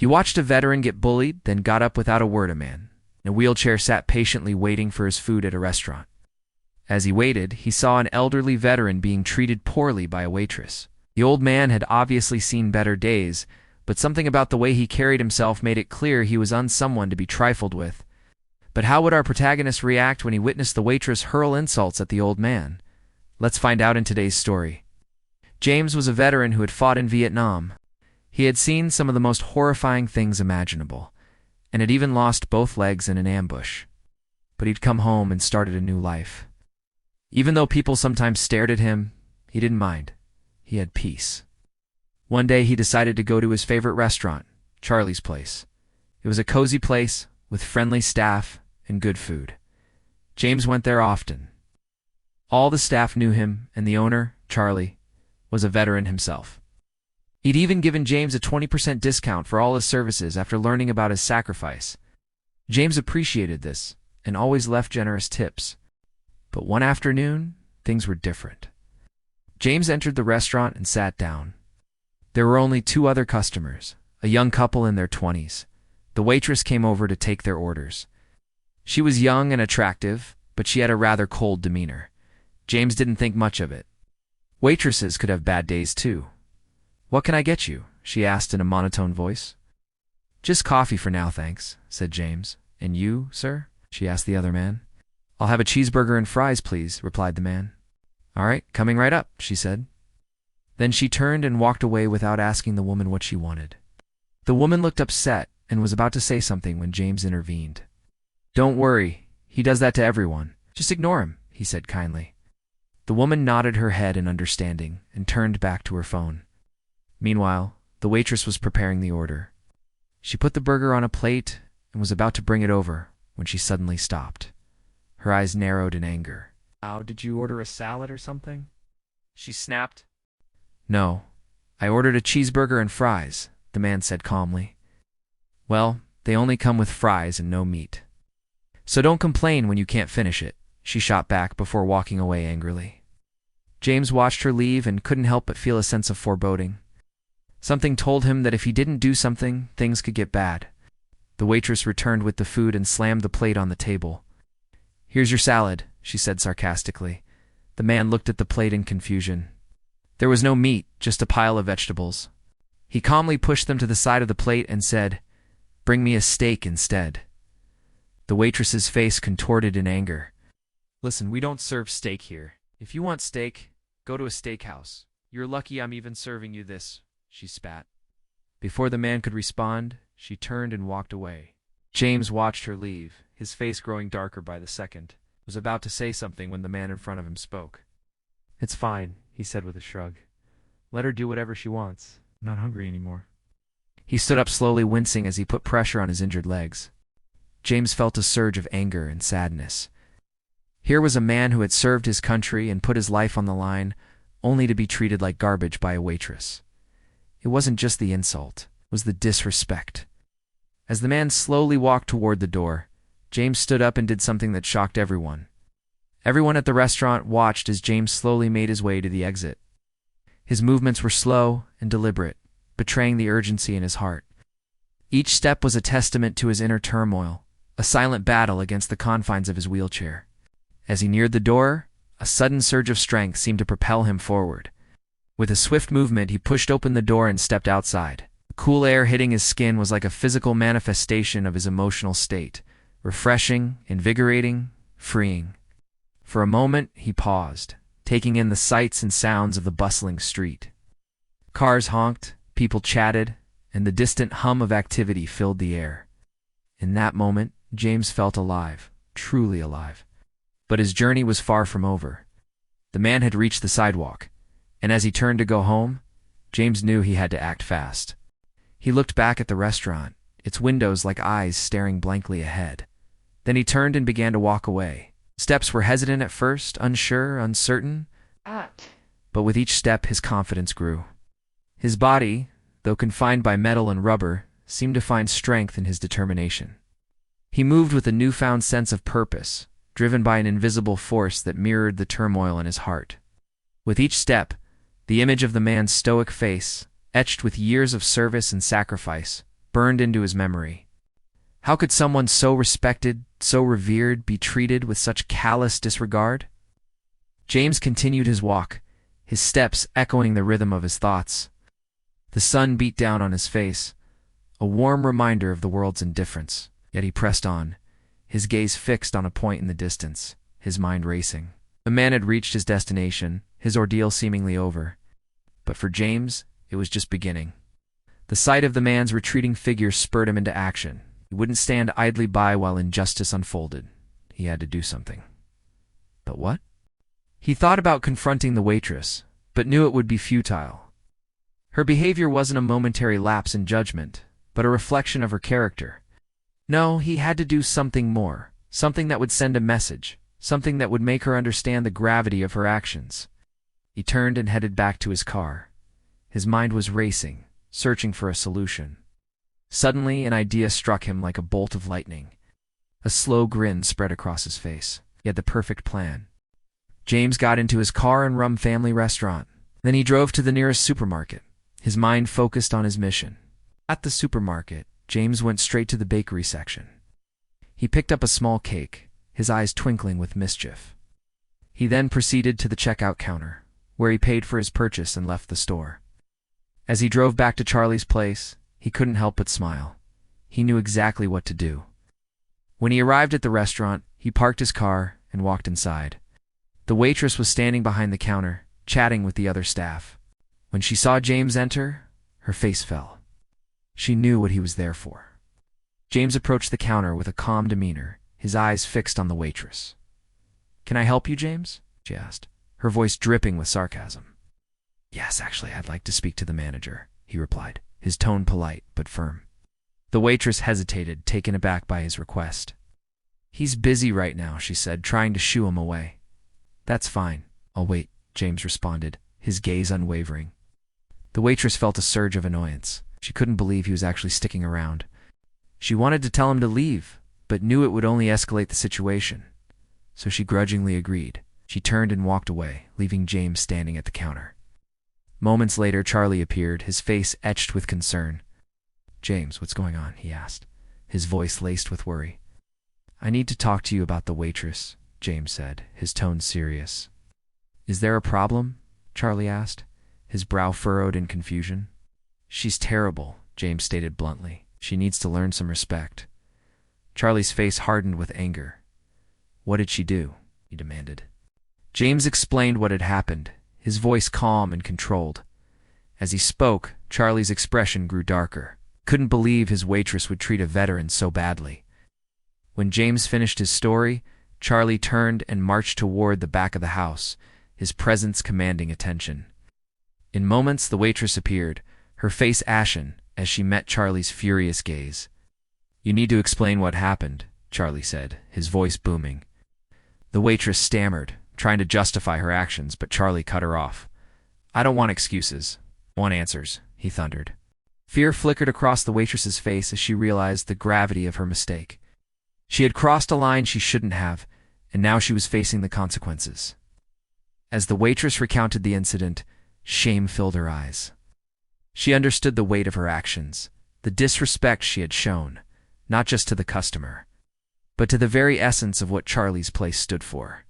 He watched a veteran get bullied, then got up without a word. A man in a wheelchair sat patiently waiting for his food at a restaurant. As he waited, he saw an elderly veteran being treated poorly by a waitress. The old man had obviously seen better days, but something about the way he carried himself made it clear he was someone to be trifled with. But how would our protagonist react when he witnessed the waitress hurl insults at the old man? Let's find out in today's story. James was a veteran who had fought in Vietnam. He had seen some of the most horrifying things imaginable, and had even lost both legs in an ambush. But he'd come home and started a new life. Even though people sometimes stared at him, he didn't mind. He had peace. One day he decided to go to his favorite restaurant, Charlie's Place. It was a cozy place with friendly staff and good food. James went there often. All the staff knew him, and the owner, Charlie, was a veteran himself. He'd even given James a 20% discount for all his services after learning about his sacrifice. James appreciated this and always left generous tips. But one afternoon, things were different. James entered the restaurant and sat down. There were only two other customers, a young couple in their 20s. The waitress came over to take their orders. She was young and attractive, but she had a rather cold demeanor. James didn't think much of it. Waitresses could have bad days too. "What can I get you?" she asked in a monotone voice. "Just coffee for now, thanks," said James. "And you, sir?" she asked the other man. "I'll have a cheeseburger and fries, please," replied the man. "All right, coming right up," she said. Then she turned and walked away without asking the woman what she wanted. The woman looked upset and was about to say something when James intervened. "Don't worry, he does that to everyone. Just ignore him," he said kindly. The woman nodded her head in understanding and turned back to her phone. Meanwhile, the waitress was preparing the order. She put the burger on a plate and was about to bring it over when she suddenly stopped. Her eyes narrowed in anger. "How, did you order a salad or something?" she snapped. "No, I ordered a cheeseburger and fries," the man said calmly. "Well, they only come with fries and no meat. So don't complain when you can't finish it," she shot back before walking away angrily. James watched her leave and couldn't help but feel a sense of foreboding. Something told him that if he didn't do something, things could get bad. The waitress returned with the food and slammed the plate on the table. "Here's your salad," she said sarcastically. The man looked at the plate in confusion. There was no meat, just a pile of vegetables. He calmly pushed them to the side of the plate and said, "Bring me a steak instead." The waitress's face contorted in anger. "Listen, we don't serve steak here. If you want steak, go to a steakhouse. You're lucky I'm even serving you this," she spat. Before the man could respond, she turned and walked away. James watched her leave, his face growing darker by the second. Was about to say something when the man in front of him spoke. "It's fine," he said with a shrug. "Let her do whatever she wants. I'm not hungry anymore." He stood up slowly, wincing as he put pressure on his injured legs. James felt a surge of anger and sadness. Here was a man who had served his country and put his life on the line, only to be treated like garbage by a waitress. It wasn't just the insult, it was the disrespect. As the man slowly walked toward the door, James stood up and did something that shocked everyone. Everyone at the restaurant watched as James slowly made his way to the exit. His movements were slow and deliberate, betraying the urgency in his heart. Each step was a testament to his inner turmoil, a silent battle against the confines of his wheelchair. As he neared the door, a sudden surge of strength seemed to propel him forward. With a swift movement, he pushed open the door and stepped outside. The cool air hitting his skin was like a physical manifestation of his emotional state, refreshing, invigorating, freeing. For a moment, he paused, taking in the sights and sounds of the bustling street. Cars honked, people chatted, and the distant hum of activity filled the air. In that moment, James felt alive, truly alive. But his journey was far from over. The man had reached the sidewalk, and as he turned to go home, James knew he had to act fast. He looked back at the restaurant, its windows like eyes staring blankly ahead. Then he turned and began to walk away. Steps were hesitant at first, unsure, uncertain, but with each step his confidence grew. His body, though confined by metal and rubber, seemed to find strength in his determination. He moved with a newfound sense of purpose, driven by an invisible force that mirrored the turmoil in his heart. With each step, the image of the man's stoic face, etched with years of service and sacrifice, burned into his memory. How could someone so respected, so revered, be treated with such callous disregard? James continued his walk, his steps echoing the rhythm of his thoughts. The sun beat down on his face, a warm reminder of the world's indifference. Yet he pressed on, his gaze fixed on a point in the distance, his mind racing. The man had reached his destination, his ordeal seemingly over. But for James, it was just beginning. The sight of the man's retreating figure spurred him into action. He wouldn't stand idly by while injustice unfolded. He had to do something. But what? He thought about confronting the waitress, but knew it would be futile. Her behavior wasn't a momentary lapse in judgment, but a reflection of her character. No, he had to do something more, something that would send a message, something that would make her understand the gravity of her actions. He turned and headed back to his car. His mind was racing, searching for a solution. Suddenly, an idea struck him like a bolt of lightning. A slow grin spread across his face. He had the perfect plan. James got into his car and Rum Family Restaurant. Then he drove to the nearest supermarket, his mind focused on his mission. At the supermarket, James went straight to the bakery section. He picked up a small cake, his eyes twinkling with mischief. He then proceeded to the checkout counter, where he paid for his purchase and left the store. As he drove back to Charlie's place, he couldn't help but smile. He knew exactly what to do. When he arrived at the restaurant, he parked his car and walked inside. The waitress was standing behind the counter, chatting with the other staff. When she saw James enter, her face fell. She knew what he was there for. James approached the counter with a calm demeanor, his eyes fixed on the waitress. "Can I help you, James?" she asked, her voice dripping with sarcasm. "Yes, actually, I'd like to speak to the manager," he replied, his tone polite but firm. The waitress hesitated, taken aback by his request. "He's busy right now," she said, trying to shoo him away. "That's fine. I'll wait," James responded, his gaze unwavering. The waitress felt a surge of annoyance. She couldn't believe he was actually sticking around. She wanted to tell him to leave, but knew it would only escalate the situation. So she grudgingly agreed. She turned and walked away, leaving James standing at the counter. Moments later, Charlie appeared, his face etched with concern. "James, what's going on?" he asked, his voice laced with worry. "I need to talk to you about the waitress," James said, his tone serious. "Is there a problem?" Charlie asked, his brow furrowed in confusion. "She's terrible," James stated bluntly. "She needs to learn some respect." Charlie's face hardened with anger. "What did she do?" he demanded. James explained what had happened, his voice calm and controlled. As he spoke, Charlie's expression grew darker. Couldn't believe his waitress would treat a veteran so badly. When James finished his story, Charlie turned and marched toward the back of the house, his presence commanding attention. In moments, the waitress appeared, her face ashen as she met Charlie's furious gaze. "You need to explain what happened," Charlie said, his voice booming. The waitress stammered, trying to justify her actions, but Charlie cut her off. "I don't want excuses. I want answers," he thundered. Fear flickered across the waitress's face as she realized the gravity of her mistake. She had crossed a line she shouldn't have, and now she was facing the consequences. As the waitress recounted the incident, shame filled her eyes. She understood the weight of her actions, the disrespect she had shown, not just to the customer, but to the very essence of what Charlie's place stood for.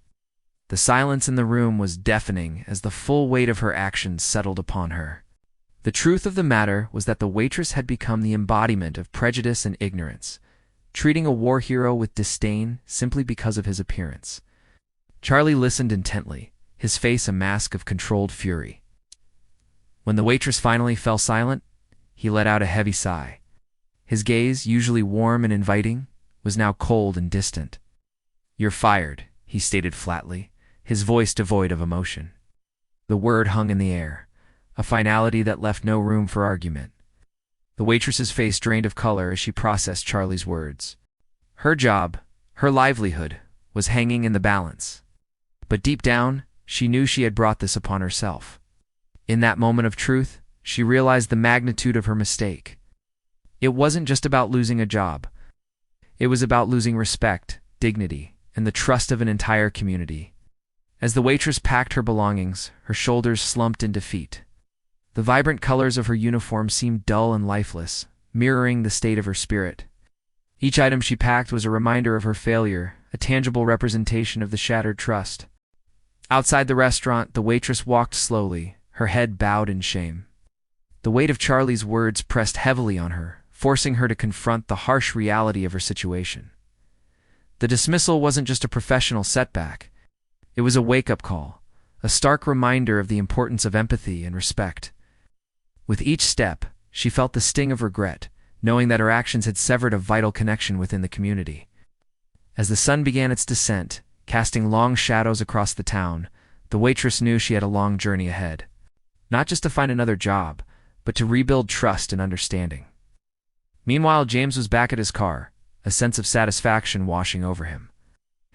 The silence in the room was deafening as the full weight of her actions settled upon her. The truth of the matter was that the waitress had become the embodiment of prejudice and ignorance, treating a war hero with disdain simply because of his appearance. Charlie listened intently, his face a mask of controlled fury. When the waitress finally fell silent, he let out a heavy sigh. His gaze, usually warm and inviting, was now cold and distant. "You're fired," he stated flatly, his voice devoid of emotion. The word hung in the air, a finality that left no room for argument. The waitress's face drained of color as she processed Charlie's words. Her job, her livelihood, was hanging in the balance. But deep down, she knew she had brought this upon herself. In that moment of truth, she realized the magnitude of her mistake. It wasn't just about losing a job. It was about losing respect, dignity, and the trust of an entire community. As the waitress packed her belongings, her shoulders slumped in defeat. The vibrant colors of her uniform seemed dull and lifeless, mirroring the state of her spirit. Each item she packed was a reminder of her failure, a tangible representation of the shattered trust. Outside the restaurant, the waitress walked slowly, her head bowed in shame. The weight of Charlie's words pressed heavily on her, forcing her to confront the harsh reality of her situation. The dismissal wasn't just a professional setback. It was a wake-up call, a stark reminder of the importance of empathy and respect. With each step, she felt the sting of regret, knowing that her actions had severed a vital connection within the community. As the sun began its descent, casting long shadows across the town, the waitress knew she had a long journey ahead. Not just to find another job, but to rebuild trust and understanding. Meanwhile, James was back at his car, a sense of satisfaction washing over him.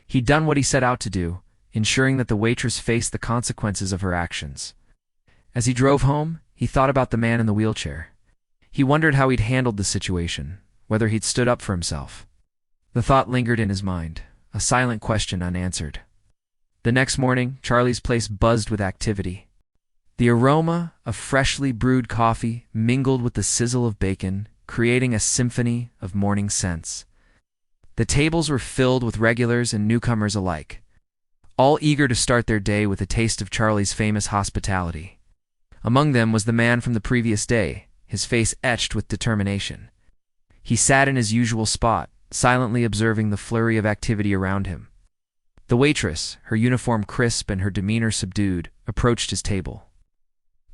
He'd done what he set out to do, ensuring that the waitress faced the consequences of her actions. As he drove home, he thought about the man in the wheelchair. He wondered how he'd handled the situation, whether he'd stood up for himself. The thought lingered in his mind, a silent question unanswered. The next morning, Charlie's place buzzed with activity. The aroma of freshly brewed coffee mingled with the sizzle of bacon, creating a symphony of morning scents. The tables were filled with regulars and newcomers alike, all eager to start their day with a taste of Charlie's famous hospitality. Among them was the man from the previous day, his face etched with determination. He sat in his usual spot, silently observing the flurry of activity around him. The waitress, her uniform crisp and her demeanor subdued, approached his table.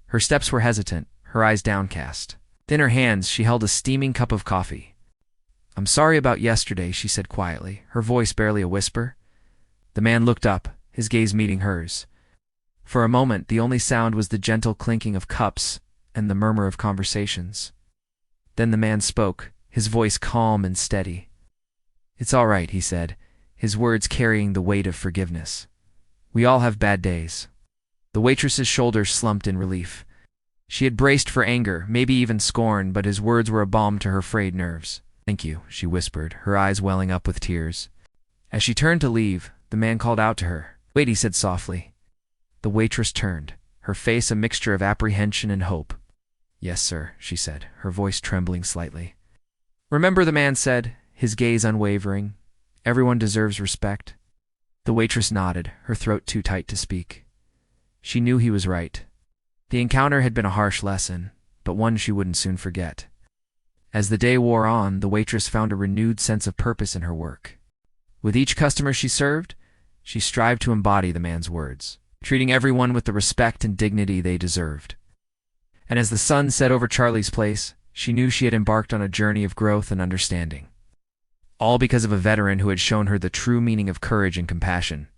Her steps were hesitant, her eyes downcast. In her hands, she held a steaming cup of coffee. "I'm sorry about yesterday," she said quietly, her voice barely a whisper. The man looked up, his gaze meeting hers. For a moment, the only sound was the gentle clinking of cups and the murmur of conversations. Then the man spoke, his voice calm and steady. "It's all right," he said, his words carrying the weight of forgiveness. "We all have bad days." The waitress's shoulders slumped in relief. She had braced for anger, maybe even scorn, but his words were a balm to her frayed nerves. "Thank you," she whispered, her eyes welling up with tears. As she turned to leave, the man called out to her. "Wait," he said softly. The waitress turned, her face a mixture of apprehension and hope. "Yes, sir," she said, her voice trembling slightly. "Remember," the man said, his gaze unwavering. "Everyone deserves respect." The waitress nodded, her throat too tight to speak. She knew he was right. The encounter had been a harsh lesson, but one she wouldn't soon forget. As the day wore on, the waitress found a renewed sense of purpose in her work. With each customer she served, she strived to embody the man's words, treating everyone with the respect and dignity they deserved. And as the sun set over Charlie's place, she knew she had embarked on a journey of growth and understanding. All because of a veteran who had shown her the true meaning of courage and compassion.